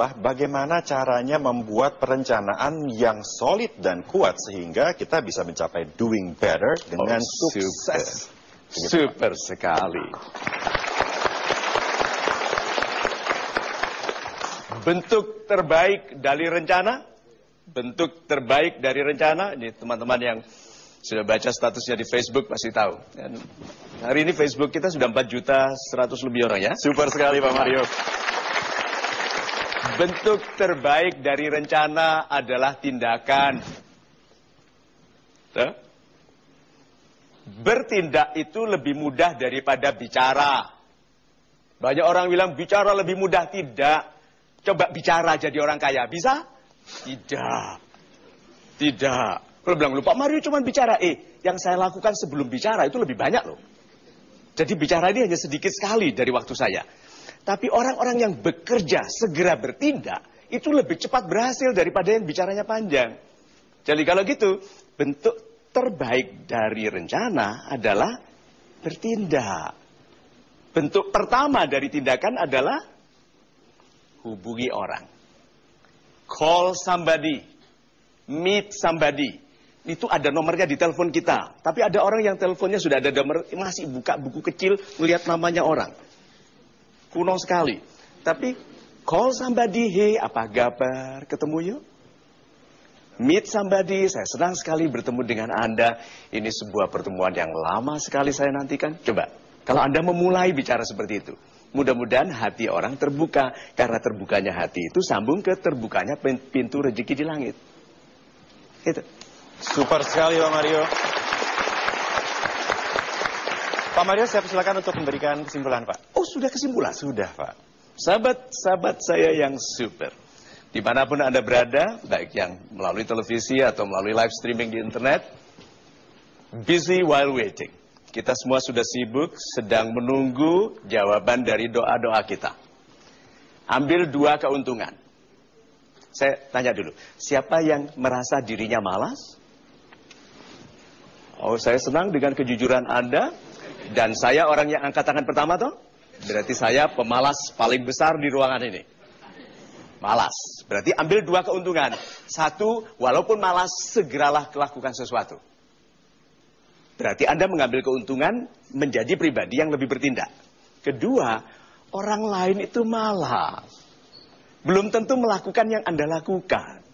Bagaimana caranya membuat perencanaan yang solid dan kuat sehingga kita bisa mencapai doing better dengan sukses. Super sekali. Bentuk terbaik dari rencana, ini teman-teman yang sudah baca statusnya di Facebook pasti tahu. Dan hari ini Facebook kita sudah 4.100.000 lebih orang ya. Super sekali Pak Mario. Bentuk terbaik dari rencana adalah tindakan. Bertindak itu lebih mudah daripada bicara. Banyak orang bilang bicara lebih mudah. Tidak. Coba bicara jadi orang kaya. Bisa? Tidak. Tidak. Kalau bilang, Pak Mario cuma bicara. Yang saya lakukan sebelum bicara itu lebih banyak loh. Jadi bicara ini hanya sedikit sekali dari waktu saya. Tapi orang-orang yang bekerja, segera bertindak, itu lebih cepat berhasil daripada yang bicaranya panjang. Jadi kalau gitu, bentuk terbaik dari rencana adalah bertindak. Bentuk pertama dari tindakan adalah hubungi orang. Call somebody. Meet somebody. Itu ada nomornya di telepon kita. Tapi ada orang yang teleponnya sudah ada nomor, masih buka buku kecil, melihat namanya orang. Kuno sekali. Tapi call somebody, hey apa kabar, ketemu yuk. Meet somebody, saya senang sekali bertemu dengan Anda. Ini sebuah pertemuan yang lama sekali saya nantikan. Coba, kalau Anda memulai bicara seperti itu. Mudah-mudahan hati orang terbuka. Karena terbukanya hati itu sambung ke terbukanya pintu rezeki di langit. Itu. Super sekali Pak Mario. Pak Mario, saya persilakan untuk memberikan kesimpulan, Pak. Oh, sudah kesimpulan? Sudah, Pak. Sahabat-sahabat saya yang super. Dimanapun Anda berada, baik yang melalui televisi atau melalui live streaming di internet, busy while waiting. Kita semua sudah sibuk, sedang menunggu jawaban dari doa-doa kita. Ambil 2 keuntungan. Saya tanya dulu, siapa yang merasa dirinya malas? Oh, saya senang dengan kejujuran Anda. Dan saya orang yang angkat tangan pertama toh. Berarti saya pemalas paling besar di ruangan ini. Malas. Berarti ambil 2 keuntungan. 1, walaupun malas, segeralah lakukan sesuatu. Berarti Anda mengambil keuntungan menjadi pribadi yang lebih bertindak. Kedua, orang lain itu malas. Belum tentu melakukan yang Anda lakukan.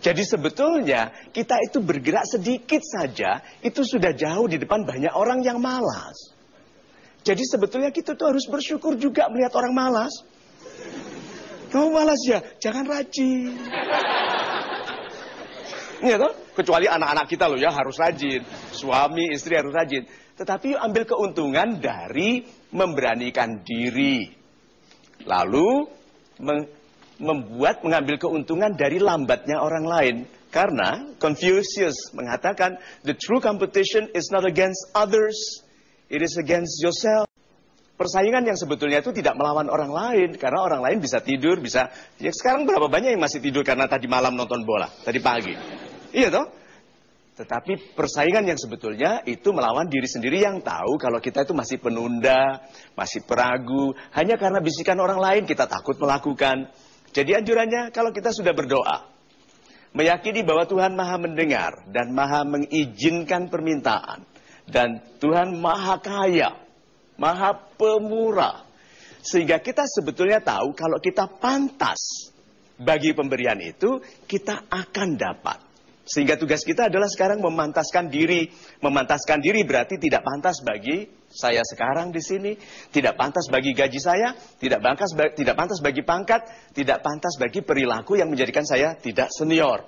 Jadi sebetulnya kita itu bergerak sedikit saja, itu sudah jauh di depan banyak orang yang malas. Jadi sebetulnya kita tuh harus bersyukur juga melihat orang malas. Kamu malas ya? Jangan rajin. Iya toh? Kecuali anak-anak kita loh ya harus rajin. Suami, istri harus rajin. Tetapi yuk ambil keuntungan dari memberanikan diri. Lalu mengambil keuntungan dari lambatnya orang lain. Karena Confucius mengatakan, the true competition is not against others, it is against yourself. Persaingan yang sebetulnya itu tidak melawan orang lain. Karena orang lain bisa tidur, bisa... Ya sekarang berapa banyak yang masih tidur karena tadi malam nonton bola, tadi pagi. Iya toh? Tetapi persaingan yang sebetulnya itu melawan diri sendiri yang tahu kalau kita itu masih penunda, masih peragu. Hanya karena bisikan orang lain kita takut melakukan. Jadi anjurannya kalau kita sudah berdoa, meyakini bahwa Tuhan Maha mendengar dan Maha mengizinkan permintaan. Dan Tuhan Maha kaya, Maha pemurah. Sehingga kita sebetulnya tahu kalau kita pantas bagi pemberian itu, kita akan dapat. Sehingga tugas kita adalah sekarang memantaskan diri. Memantaskan diri berarti tidak pantas bagi saya sekarang di sini, tidak pantas bagi gaji saya, tidak pantas bagi pangkat, tidak pantas bagi perilaku yang menjadikan saya tidak senior.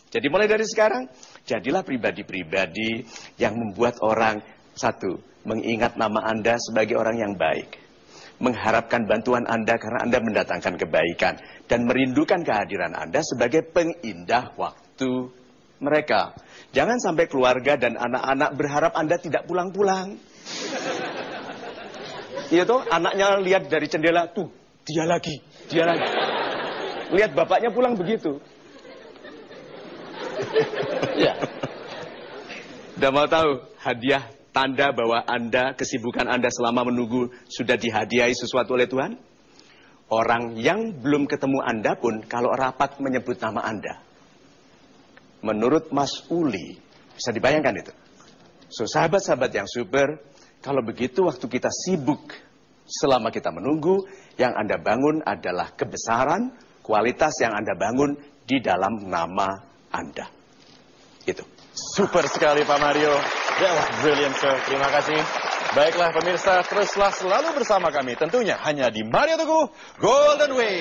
Jadi mulai dari sekarang, jadilah pribadi-pribadi yang membuat orang, 1, mengingat nama Anda sebagai orang yang baik. Mengharapkan bantuan Anda karena Anda mendatangkan kebaikan. Dan merindukan kehadiran Anda sebagai pengindah waktu mereka. Jangan sampai keluarga dan anak-anak berharap Anda tidak pulang-pulang. Iya toh, anaknya lihat dari jendela, tuh, dia lagi. Lihat bapaknya pulang begitu. Ya. Udah mau tahu hadiah tanda bahwa Anda, kesibukan Anda selama menunggu sudah dihadiahi sesuatu oleh Tuhan? Orang yang belum ketemu Anda pun kalau rapat menyebut nama Anda. Menurut Mas Uli, bisa dibayangkan itu. So, sahabat-sahabat yang super, kalau begitu waktu kita sibuk selama kita menunggu, yang Anda bangun adalah kebesaran, kualitas yang Anda bangun di dalam nama Anda. Itu. Super sekali Pak Mario. That was brilliant, sir. Terima kasih. Baiklah pemirsa, teruslah selalu bersama kami. Tentunya hanya di Mario Teguh Golden Way.